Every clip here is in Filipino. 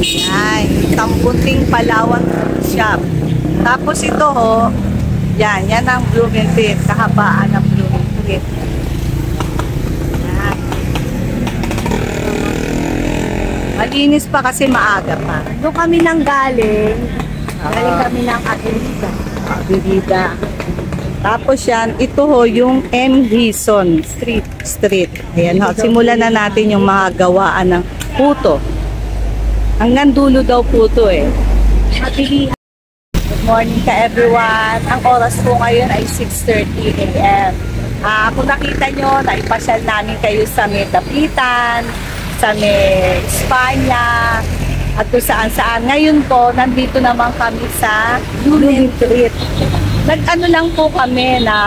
Yan, Tambunting Palawan Shop. Tapos ito ho, yan ang Blumentritt, kahabaan ng Blumentritt. Yan. Malinis pa kasi maaga pa. Doon kami nang galing. Galing kami ng Avenida. Tapos yan, ito ho yung M. Hison Street. Ayan ho, simulan na natin yung mga gawaan ng puto. Hanggang dulo daw puto eh. Mabilihan. Good morning ka everyone. Ang oras po ngayon ay 6:30 a.m. Kung nakita nyo, naipasyal namin kayo sa may Dapitan, sa may Espanya, at kung saan-saan. Ngayon po, nandito naman kami sa Blumentritt. Nag-ano lang po kami na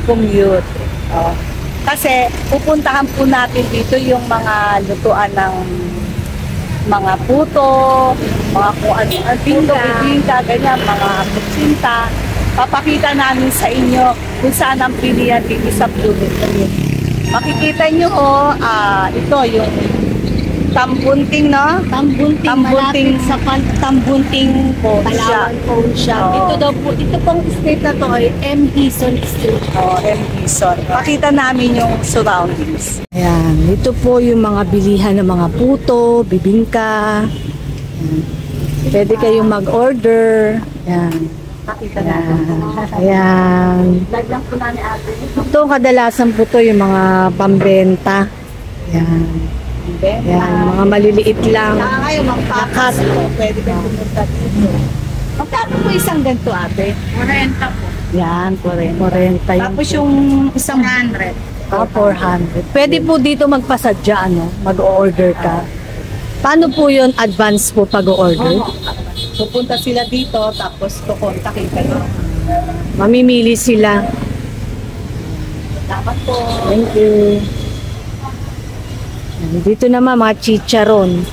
commute. Kasi pupuntahan po natin dito yung mga lutuan ng mga puto, mga kung ano, bingka, ganyan, mga kutsinta. Papakita namin sa inyo kung saan ang pilihan dito sa Blumentritt. Makikita nyo ito yung Tambunting, no? Tambunting sa Tambunting Palawan Phone Shop. Ito daw po, ito pong street na to ay M. Hison Street. M. Hison. Pakita namin yung surroundings. Ayan, ito po yung mga bilihan ng mga puto, bibingka. Pwede kayong mag-order. Ayan. Pakita natin. Ayan. Lagyan po namin ate. Ito kadalasan po to yung mga pambenta. Ayan. Ayan, mga maliliit lang. Ngayon, magpakas po. Pwede kayong pumunta dito. Magkano po isang ganito ate? 40 po. Yan, 40 Tapos yung isang 100. 400. Pwede po dito magpasadya, mag-order ka. Paano po yun advance po pag-order? Pupunta sila dito, tapos kukontakin kayo. Mamimili sila. Dapat po. Thank you. Dito naman mga chicharon.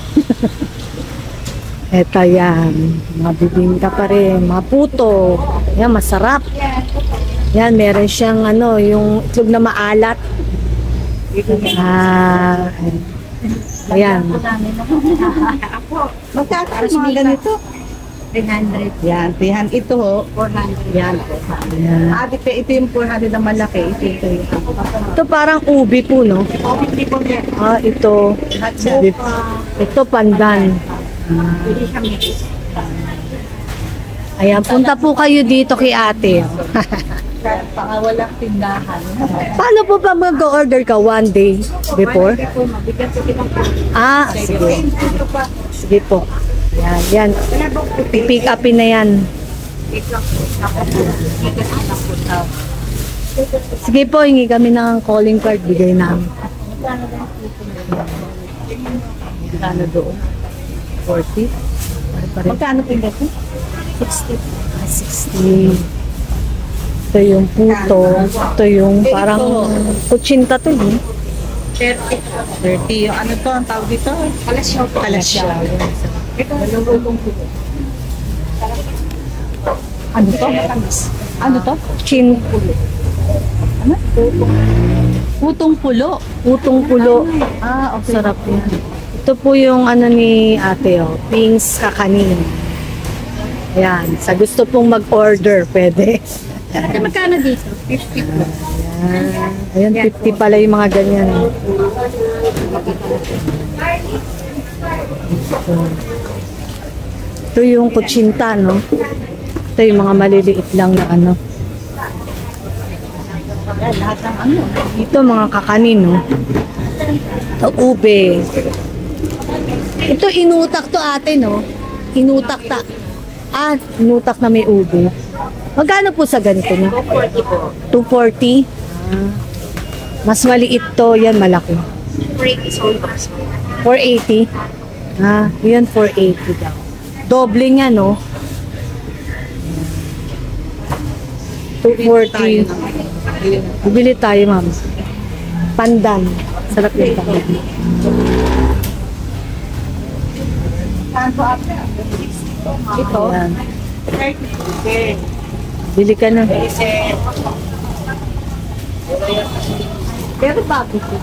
Eto yan. Mga bibingka pa rin. Mga puto. Yan, masarap. Yan, meron siyang yung itlog na maalat. Ayan. Magkano mga ganito? 300. Yan, 300. Ito ho. 400. Yan. Ayan. Ito yung 400 na malaki. Ito yung Ito parang ubi po, no? Ito. Ito pandan. Ayan, punta po kayo dito kay ate. Pangawalang tindahan. Paano po ba mag-order ka one day before? Sige. Sige po. Yan. Pick upin na yan. Sige po, hingi kami ng calling card. Bigay namin. Magkano doon? 40? Magkano po yung 60. 60. Ito yung puto. Ito yung parang kutsinta to eh. 30. Yung ano to, ang tawag dito? Kalasyaw. Ito, ano to? Ano to? Pulo. Ano? Putong pulo. Putong pulo. Okay. Sarap yan. Ito po yung ni ate, Pings Kakanin. Ayan. Sa gusto pong mag-order, pwede. Magkano dito? 50 po. Ayan, 50 pala yung mga ganyan. Ito yung kutsinta, no? Ito yung mga maliliit lang na Lahat ng Ito mga kakanin, no? Ito ube. Ito inutak to ate, no? Inutak inutak na may ube. Magkano po sa ganito, no? 240 po. 240? Mas maliit to, yan malaki. 480 is all box po. 480? Yan 480 daw. Doble nga, no? 240. Bibili tayo, ma'am. Pandan. Sarap yung pandan. Ito? Ayan. 30. Bili ka na. Pero bago po.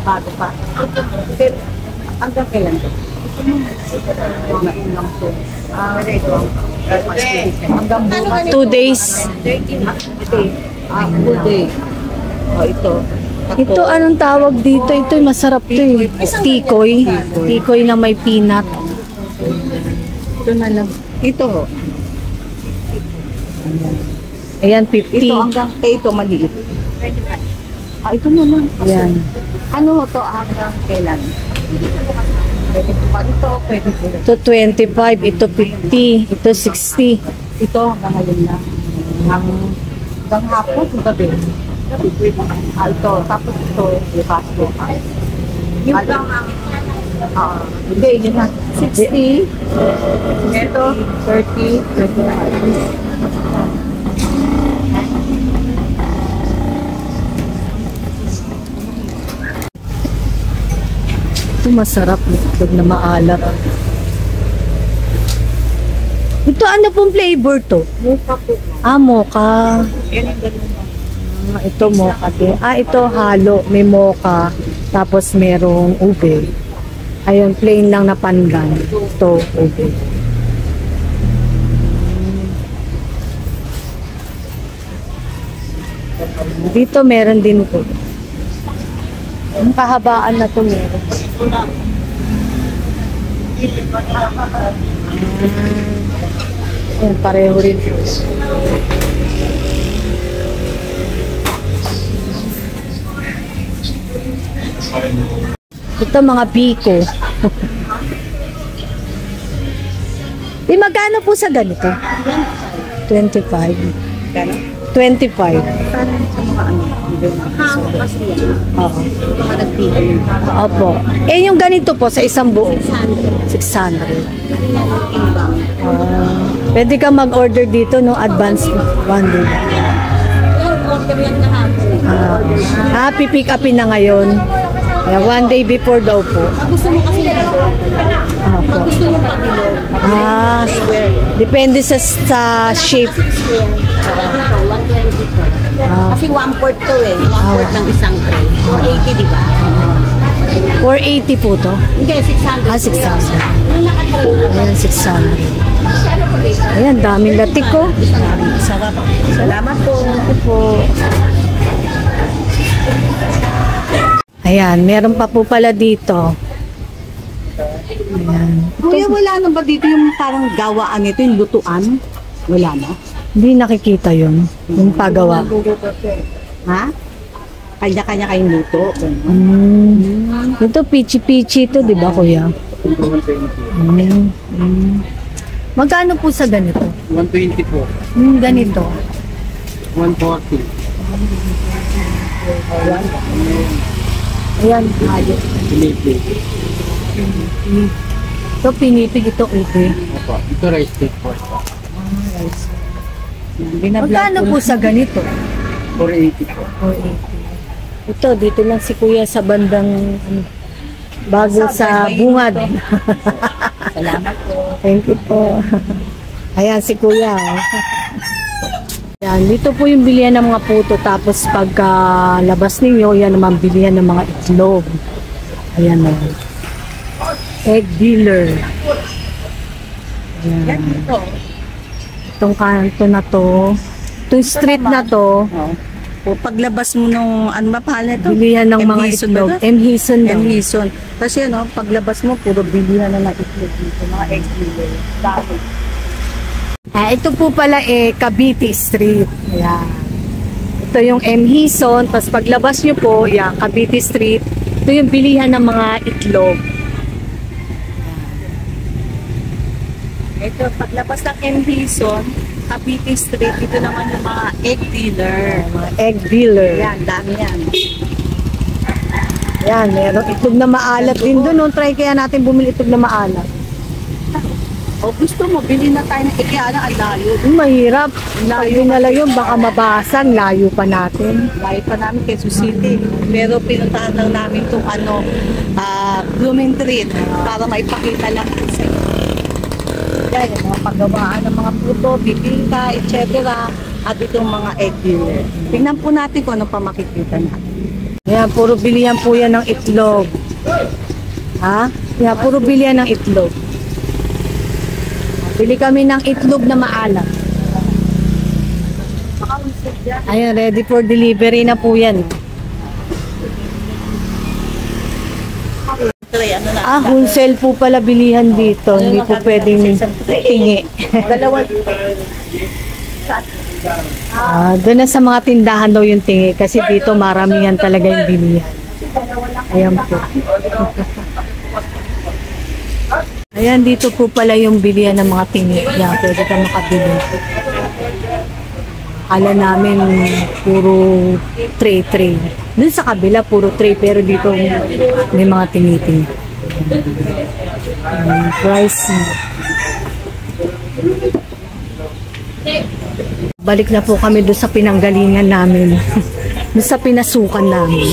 Bago pa. Pero hanggang kailan to? Hanggang 2 days. 13 full day. Oh, ito. Ito, anong tawag dito? Ito, masarap to eh. Tikoy. Tikoy na may peanut. Ito na lang. Ito. Ayan, Ito 50. hanggang, ito maliit. Ito na lang. Ayan. Ano to hanggang kailan? Pwede po pa ito, pwede po. Ito 25, ito 50, ito 60. Ito hanggang ngayon lang. Hanggang hapon, gabi. Ito, tapos ito, bukas po. Yung lang ang... hindi, yun na. 60. Ito, 30, 25. Ito masarap. Itlog na maalat. Ito ano pong flavor to? Muka po. Mocha. Yan yung ganun. Ito mocha din. Ito halo. May mocha. Tapos merong ube. Ayun, plain lang na pandan. Ito, ube. Dito meron din ito. Ang kahabaan na ito meron. Ayan, pareho rin. Ito mga biko. Magkano po sa ganito? 25. Gano'n? 25. Parang sa mga ano. Hanggang kasi yan. Oo. Mga nagpili. Opo. Yung ganito po sa isang buo. 600. Pwede ka mag-order dito no advance one day. Order yan na hapon. Pipick upin na ngayon. Kaya one day before daw po. Gusto mo kasi na Opo. gusto mo pagilo. Depende sa shape. Square. 120 po. Kasi 1/4 to eh. 1/4 ng isang tray. 480 di ba? 480 po to. Hindi, 600. 6,000. Yung nakatray. Ayan, 600. Ayan, daming latik ko. Sarap. Salamat po. Ito po. Ayan, meron pa po pala dito. Ayan. Kuya, wala na ba dito yung parang gawaan nito, yung lutuan? Wala na? Hindi nakikita yun. Yung pagawa. Ha? Kanya-kanya kayong luto. Ito, pichi-pichi ito, di ba kuya? Magkano po sa ganito? 120 po. Yung ganito. 140. Ayan, hayop. Pinipig. Ito, pinipig ito, ube. Opo. Ito rice cake po. Magkano po sa ganito? 480 po. 480. Ito, dito lang si kuya sa bandang bago sa bungad. Salamat po. Thank you po. Ayan si kuya. Yan, dito po yung bilihan ng mga puto. Tapos pagka labas ninyo, yan naman bilihan ng mga itlog. Ayan o. Egg dealer. Ayan. Yan dito. Itong kanto na to. Itong street na to. O paglabas mo nung, ano ba pangalan ito? Bilihan ng mga M-Hison itlog. ba ito? M-Hison daw. M-Hison. Kasi ano, paglabas mo, puro bilihan na ng itlog dito. Mga egg dealer. Dami. Ito po pala Cavite Street. Ayan. Ito yung M-Hison. Tapos paglabas nyo po, yan, Cavite Street. Ito yung bilihan ng mga itlog. Ito, paglabas ng M-Hison, Cavite Street, dito naman yung mga egg dealer. Mga egg dealer. Yan, dami yan. Yan, meron itlog na maalat din doon. No? Try kaya natin bumili itlog na maalat. O gusto mo, bilhin na tayo ng ikiana ang layo. Mahirap. Layo na lang yun. Baka mabasag. Layo pa natin. Layo pa namin kay City. Pero pinuntahan lang namin itong ano, Blooming Treat para maipakita lang sa inyo. Yan, yung mga paggawaan ng mga puto, bibingka, etc. At itong mga egg dealer. Tingnan po natin kung ano pa makikita natin. Ayan, puro bilihan po yan ng itlog. Ha? Yeah, puro bilihan ng itlog. Bili kami ng itlog na maalat. Ayan, ready for delivery na po yan. Wholesale po pala bilihan dito. Hindi po pwedeng tingi. Doon na sa mga tindahan daw yung tingi. Kasi dito maramihan talaga yung bilihan. Ayan po. Ayan, dito po pala yung bilihan ng mga tingi. Yan, pwede ka makabili. Akala namin puro tray. Doon sa kabila, puro tray. Pero dito may mga tingi-tingi. Price. Balik na po kami doon sa pinanggalingan namin. Doon sa pinasukan namin.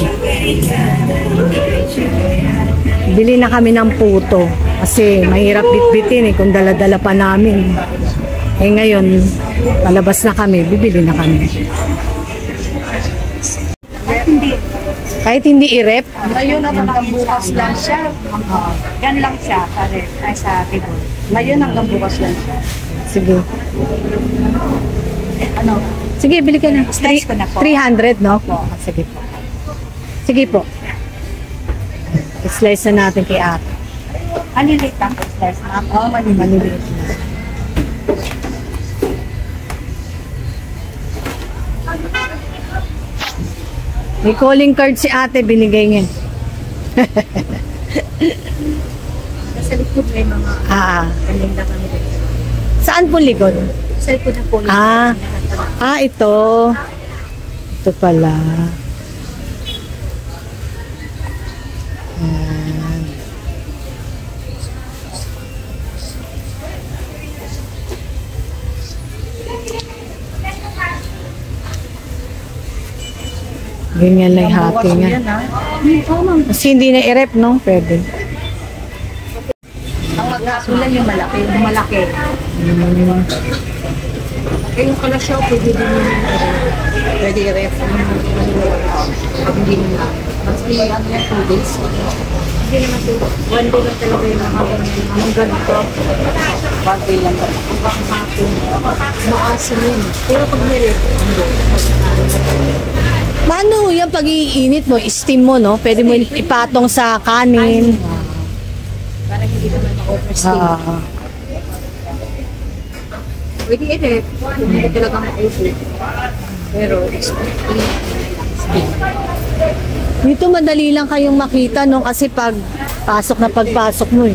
Bili na kami ng puto. Kasi mahirap bitbitin kung dala-dala pa namin. Ngayon, palabas na kami, bibili na kami. Kahit hindi i-rep? Ngayon hanggang bukas lang siya. Yan lang siya, pare. Ay, sa table. Ngayon hanggang bukas lang siya. Sige. Ano? Sige, bili ka na. Slice ko na po. 300, no? Sige po. Sige po. I-slice na natin kay ate. Maliliit lang slice na. Oo, maliliit na. May calling card si ate, binigay niya. Sa likod may mga kaning na kami. Saan po likod? Sa likod na po. Ito. Ito pala. Ganyan lang hati nga. Kasi hindi na i-rep, no? Pwede. Ang magkasulan yung malaki. Yung malaki. Yung kalasyaw, pwede din yung pwede i-ref. Hindi naman. Mas may ano yan, 2 days. Hindi naman 2. 1 day lang talaga yung mga ganyan. Ang ganito. 1 day lang talaga. Hanggang hapon. Maasim yun. Pero pag niref, Paano yung pag-iinit mo, steam mo, no? Pwede mo ipatong sa kanin. parang hindi naman ma-overstay. Pwede i-ref. Hindi talaga ma-over. Pero, Dito madali lang kayong makita, no? Kasi pagpasok mo, eh.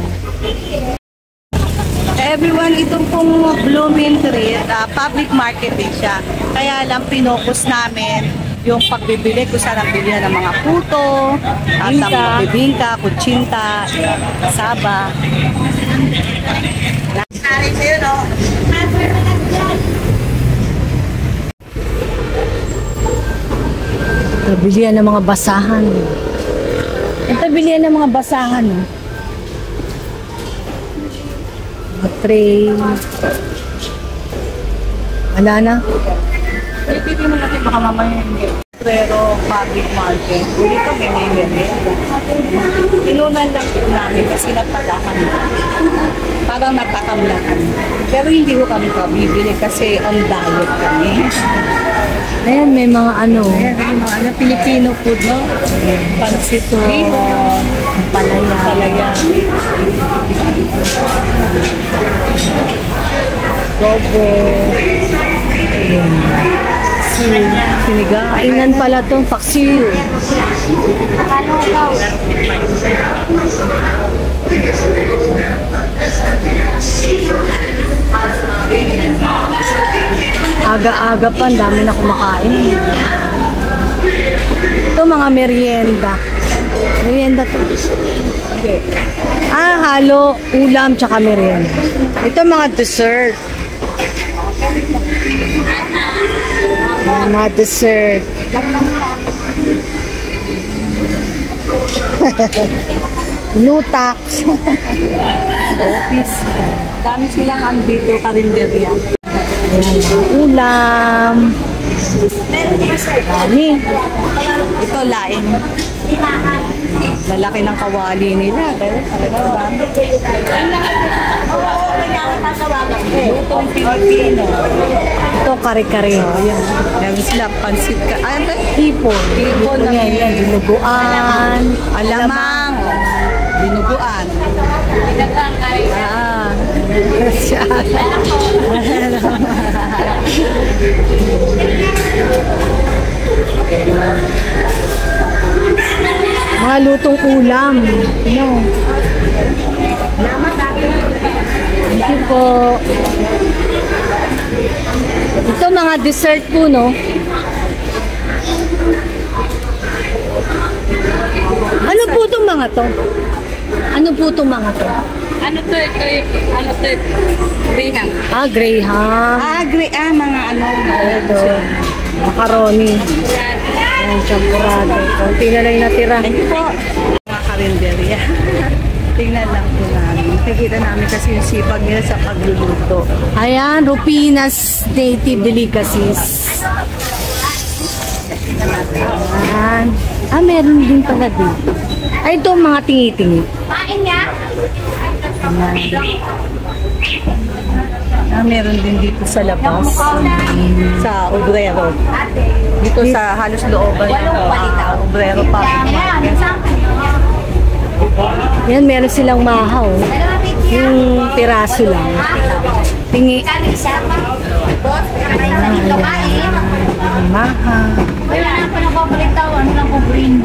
everyone, itong pong Blooming Street, public market din siya. Kaya lang pinokus namin yung pagbibili kung saan ang bilihan ng mga puto, at ang mga bibingka, kutsinta, kasaba. Narin sa'yo, no? Bilihan ng mga basahan. Ito bilihan ng mga basahan, no? Tray. Wala na. Pipili mo natin baka mamaya hindi. Pero public market, dito may nilin. Inunan lang po namin kasi nagpadahan na. Parang nagkakamlakan. Pero hindi ko kami pabibili kasi on diet kami. Ayan, may mga ano. Ayan, may mga Filipino food, no? Pansito, palaya. palaya. Gobo. Sinigang. Kainan pala itong paksiw. Aga-aga pa, ang dami na kumakain. Ito mga merienda. Merienda to. Okay. Halo, ulam, tsaka merienda. Ito mga dessert. Mga dessert. Nutak. Office. Dami silang andito karinderya. Ulam. Dami. Ito laing. Lalaki ng kawali nila. Pero talaga Lutong Pilipino. ito kare-kare. Ayan. Meron sila pansit ka. Ano ba? Hipon. Hipon na yan. Yan. Dinuguan. Alamang. Dinuguan. Ah. Mga lutong ulam. Ano? Thank you po. Ito mga dessert po, no? Ano po itong mga to? Ano po itong mga to? Ano to? Graham. Ah, Graham. Mga ano. Ito. Macaroni. Ayan, champurado. Konti na lang yung natira. Thank you po. Mga karinderya. Tingnan lang po namin. Nakikita namin kasi yung sipag nila sa pagluluto. Ayan, Rupinas Native Delicacies. Ayan. Ah, meron din pala dito. Ay, ito mga tingi-tingi. Meron din dito sa labas. Sa Obrero. Dito sa halos looban ng Obrero Public Market. Yan, meron silang mahaw. Yung piraso lang. Tingi. Mahaw. Wala na pa napabalitaw. Ano lang po green?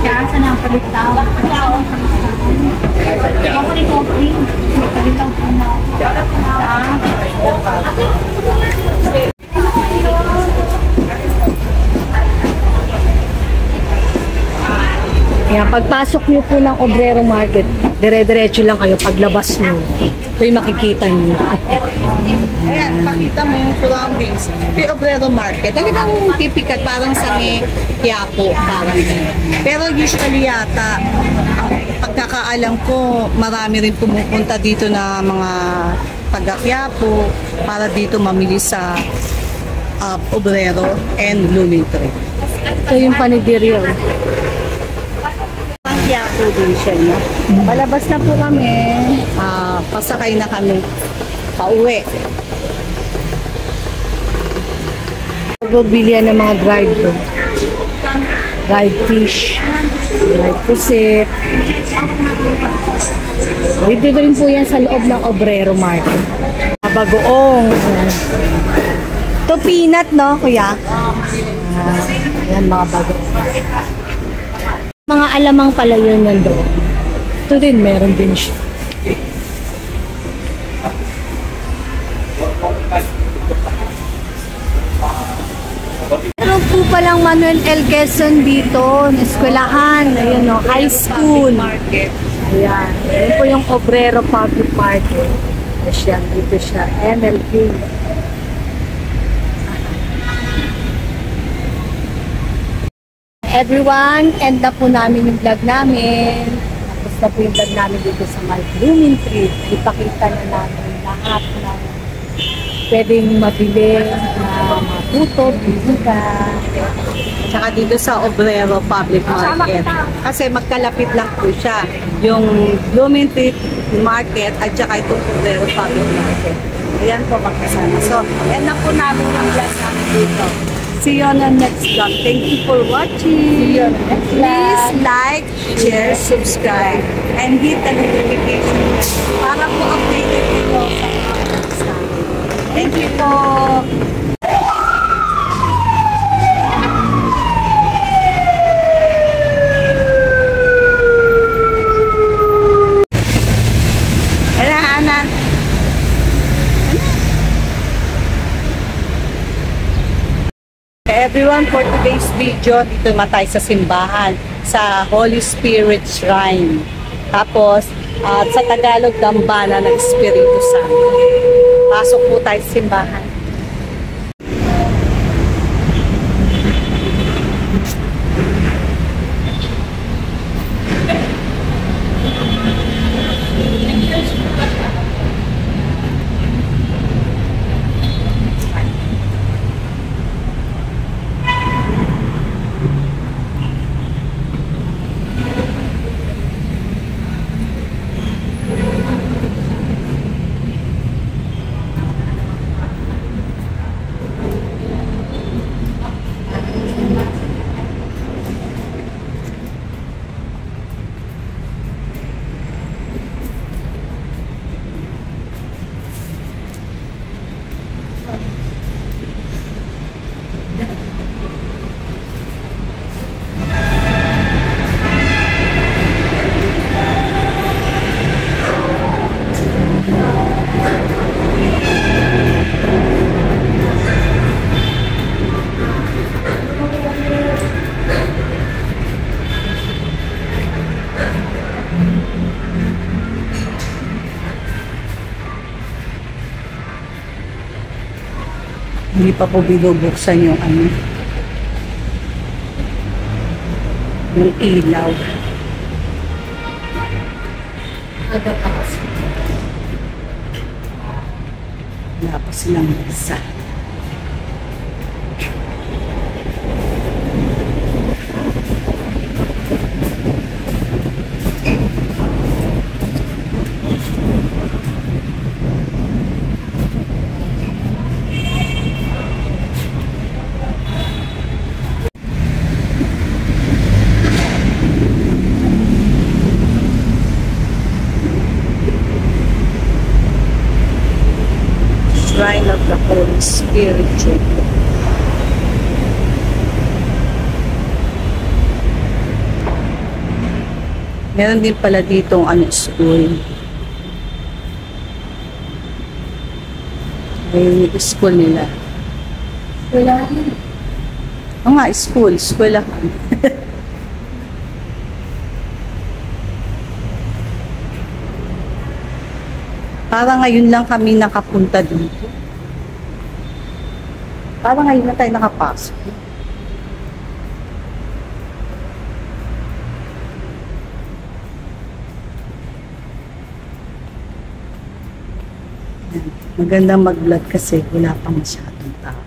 Kaya saan ang palitaw? Pabalitaw green. Palitaw po na. Yan, pagpasok nyo po ng Obrero Market, dire-diretso lang kayo paglabas nyo. Ito yung makikita nyo. Ayan, pakita mo yung surroundings. Yung Obrero Market. Talagang typical, parang sa may Quiapo, parang pero usually yata, pagkakaalam ko, marami rin pumupunta dito na mga taga-Quiapo para dito mamili sa Obrero and Blooming Tree. Ito yung panidiryo. Quiapo din siya, no? Palabas na po kami. Pasakay na kami. Pauwi. Pagbilihan ng mga dried to. Dried fish. Dried pusit. Dito rin po yan sa loob ng Obrero Market. Bagoong. Ito peanut, no, kuya? Yan, mga bagoong. Mga alamang pala yun nandoon. Ito din, meron din siya. Meron po palang Manuel L. Quezon dito, na eskwelahan, ayun no, high school. Ayan, ayun po yung Obrero Public Market. Dito siya, MLP. Everyone, end na po namin yung vlog namin. Tapos na po yung vlog namin dito sa My Blooming Tree. Ipakita na namin lahat ng pwedeng mabili na matuto, biligan. Tsaka dito sa Obrero Public Market. Kasi magkalapit lang po siya. Yung Blooming Tree Market at saka itong Obrero Public Market. Ayan po magkasama. So, end na po namin yung vlog namin dito. See you on the next vlog. Thank you for watching. See you on the next vlog. Please like, share, subscribe, and hit the notification para po updated kayo sa mga vlogs namin. Thank you po. Everyone, for today's video, dito naman tayo sa simbahan, sa Holy Spirit Shrine. Tapos, sa Tagalog, Dambana ng Espiritu Santo. Pasok po tayo sa simbahan. Hindi pa po binubuksan yung yung ilaw. Wala pa silang isa. Shrine of the Holy Spirit Church. Meron din pala ditong school. May school nila. Wala rin. Oo nga, school. Eskwelahan. Parang ngayon lang kami nakapunta dito. Parang ngayon na tayo nakapasok. Magandang mag-vlog kasi wala pang masyadong tao.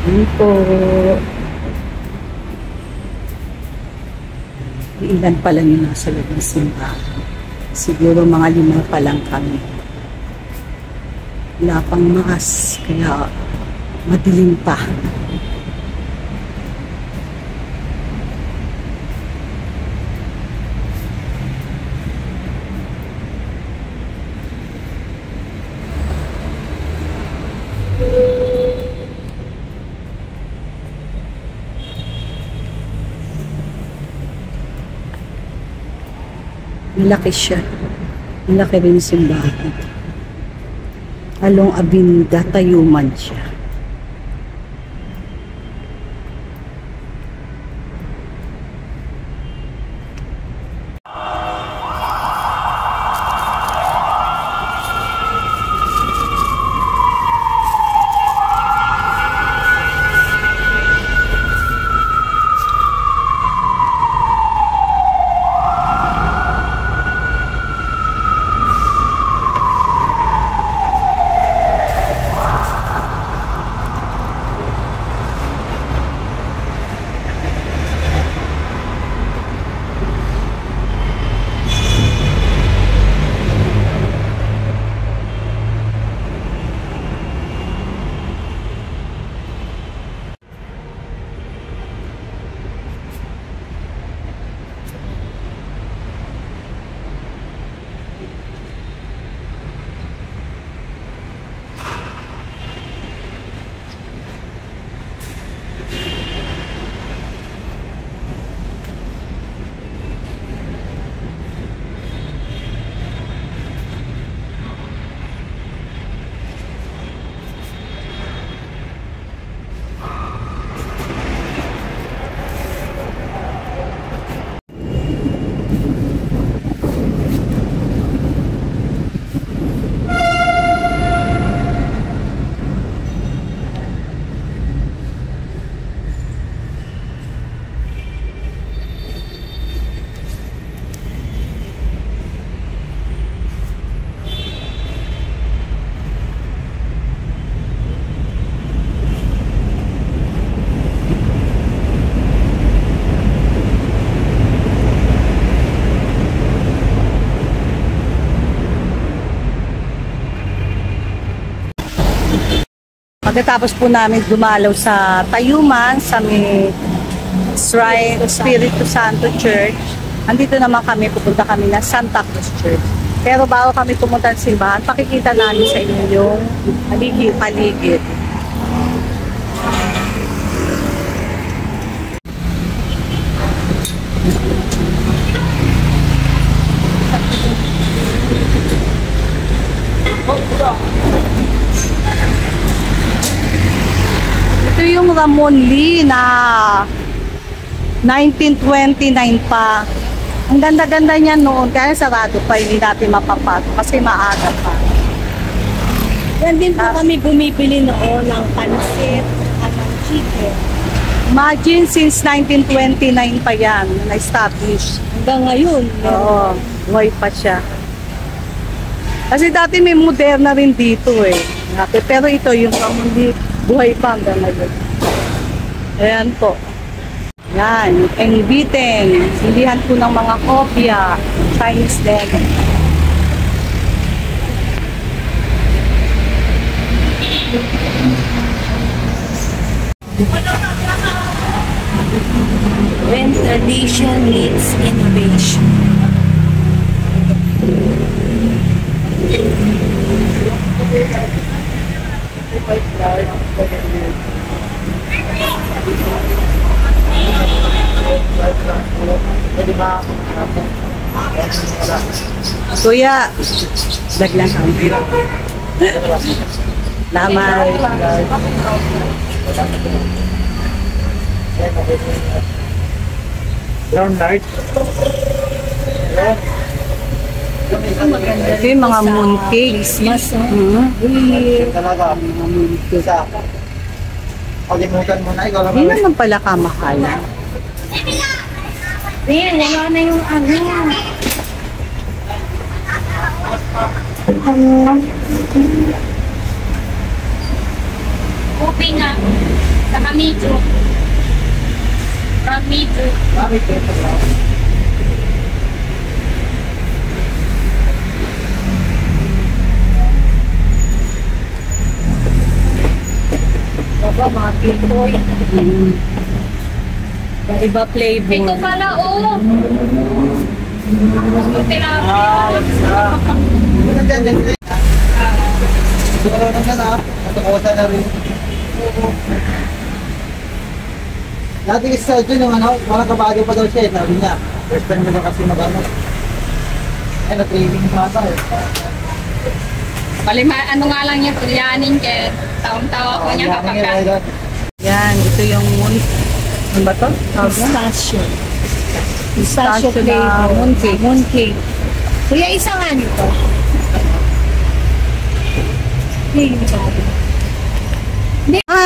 Dito. Ilan pa lang yung nasa loob ng simbahan. Siguro mga 5 pa lang kami. Wala pang maas, kaya madilim pa. Malaki siya. Malaki rin yung simbahan. Along Avenida, Tayuman siya. Pagkatapos po namin dumalaw sa Tayuman, sa may Shrine Espiritu Santo Church, andito naman kami, pupunta kami ng Santa Cruz Church. Pero bago kami pumunta ng simbahan, pakikita namin sa inyo yung paligid. yung Ramon Lee na 1929 pa. Ang ganda-ganda niya noon, kaya sarado pa, hindi natin mapapasok kasi maaga pa. Yan din po kami bumibili noon ng pansit at ng chicken. Imagine, since 1929 pa yan, na-establish. Hanggang ngayon. Oo, buhay pa siya. Kasi dati may moderna rin dito eh. Pero ito yung Ramon buhay pa hanggang ngayon. Ayan po. Yan, yung Biten. Silihan po ng mga kopya. Chinese din. When tradition meets innovation. Kuya, daglang kami. Laman. Brown light. Ito yung mga mooncakes. Mas, Talaga. Isa. Palimutan mo na. Ikaw lang. Hindi naman pala kamahal. Ayan, wala na yung ano. Upi nga. Saka medyo. From medyo. Baba, mga pitoy. Iba Ito flavor. pala, oh. Siguro na na. Natukosan na rin. Dati kasi sa dyan yung ano, mga kabado pa daw siya. Sabi niya, first time nila kasi mag-ano. Ay, na-training pa ata eh. Ano nga lang yung tulyanin kaya taong-tawa ko niya kapag ka. Yan, ito yung ano ba to? Pistachio. Pistachio Pistachio na flavor. mooncake. Mooncake. Kuya, isa nga nito.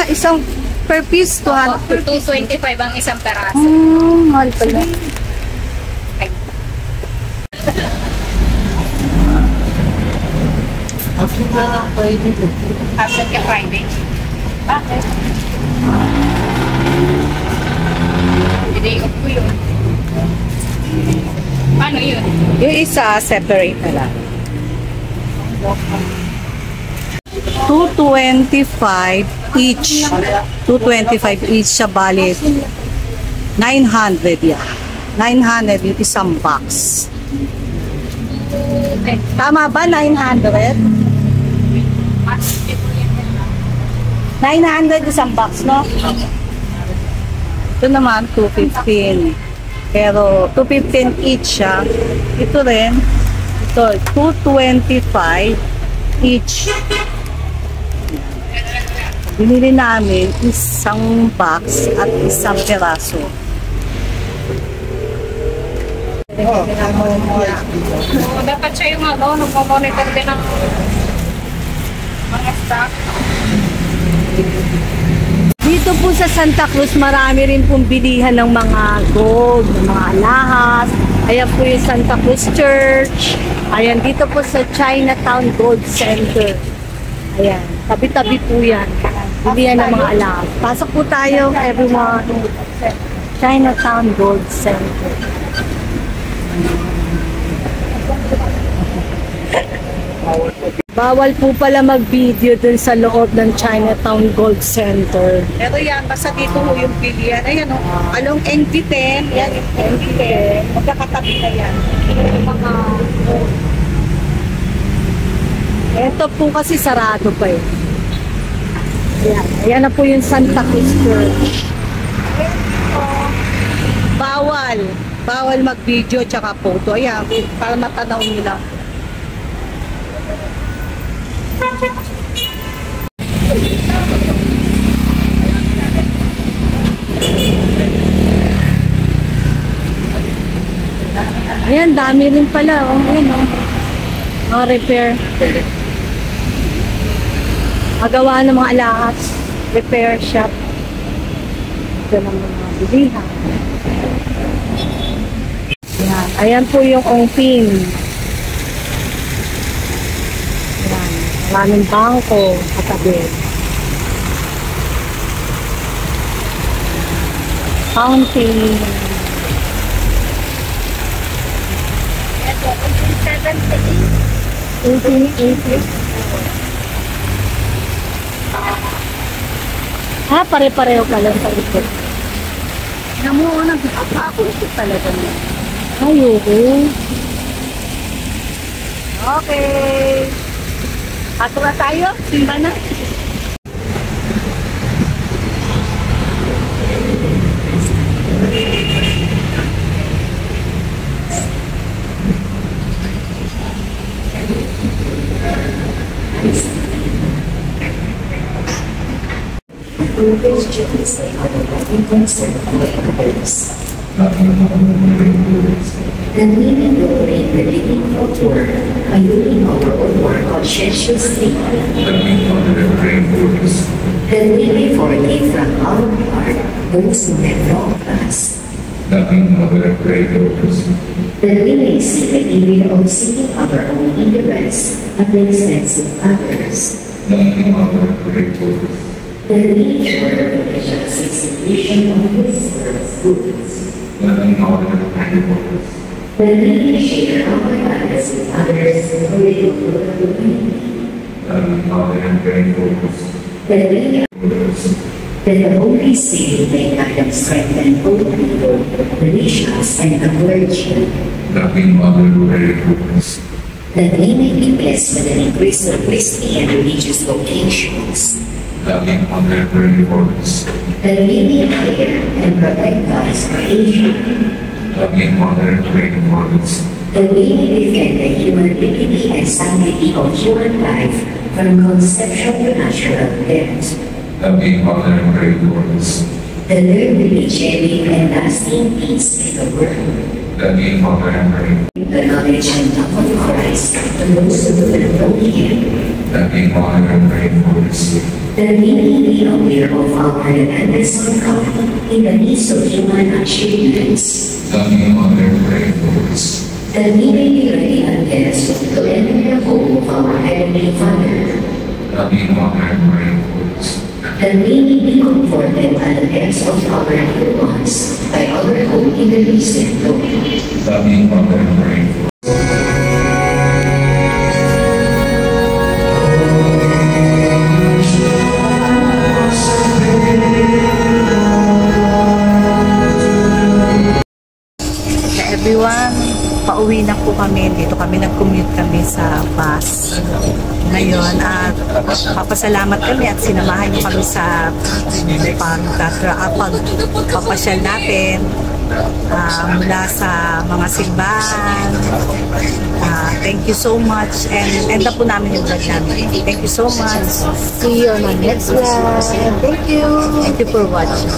Isang per piece, 200. 225 ang isang peraso. Mahal pala. Absent ka Friday. Bakit? Day off ko yun. Paano yun? Yung isa, separate na lang. 225 each. 225 each sa balit. 900 yan. 900 yung isang box. Tama ba? 900? 900 isang box, no? Ito naman, 215. Pero, 215 each siya. Ito rin. Ito, 225 each. Binili namin isang box at isang peraso. Oh, So, dapat siya yung nagmamonitor din ng mga stock. Dito po sa Santa Cruz, marami rin pong bilihan ng mga gold, ng mga alahas. Ayan po yung Santa Cruz Church. Ayan, dito po sa Chinatown Gold Center. Ayan, tabi-tabi po yan. Bilihan ng mga alahas. Pasok po tayo, everyone. Chinatown Gold Center. Bawal po pala mag-video dun sa loob ng Chinatown Gold Center. Pero yan, basta dito ho yung pilihan. Ayan o, along NV10, yan yung NV10. Magkakatabi na yan. Yung mga Ito po kasi sarado pa eh. Ayan, ayan na po yung Santa Cruz Church. bawal mag-video tsaka photo. Ayan, para matanaw nila. Ayan, dami rin pala. Oh, ayan, oh. Mga repair. Magawa ng mga alahas. Repair shop. Ito ng mga bilihan. Ayan. Ayan po yung ongpin. Ayan. Maraming bangko katabi. Fountain. Pare-pareho ka lang sa likod. Namuha na, ako ito talaga niya. Ayoko. Okay. Ato na tayo. Simba na. And we incorporate the living of work by doing our own work conscientiously. Then we may forgive from our heart those who have wronged us. Then we may see the evil of seeking our own interest at the expense of others. Then we ensure the just execution of His world's goods. When we share our lives with others who live in the community, then the Holy Spirit may guide and strengthen both people, the bishops and the clergy, that we may be blessed with an increase of priestly and religious vocations, that we may care and protect God's creation, that we may defend the human dignity and sanctity of human life from conception to natural death. That there will be genuine and lasting peace in the world. The knowledge and love of Christ to those who do not know Him. That we may be aware of our dependence on God in the midst of human achievements. That we may be ready and blessed to enter the home of our Heavenly Father. That we may be comforted at the depths of our little ones by our hope in the risen Lord. Everyone, pauwi na po kami. Dito kami nag-commute kami sa bus ngayon at papasalamat kami at sinamahan niyo kami sa pagpapasyal natin mula sa mga simbahan. Thank you so much and end up po namin yung vlog namin. Thank you so much. See you on the next vlog. Thank you. Thank you for watching.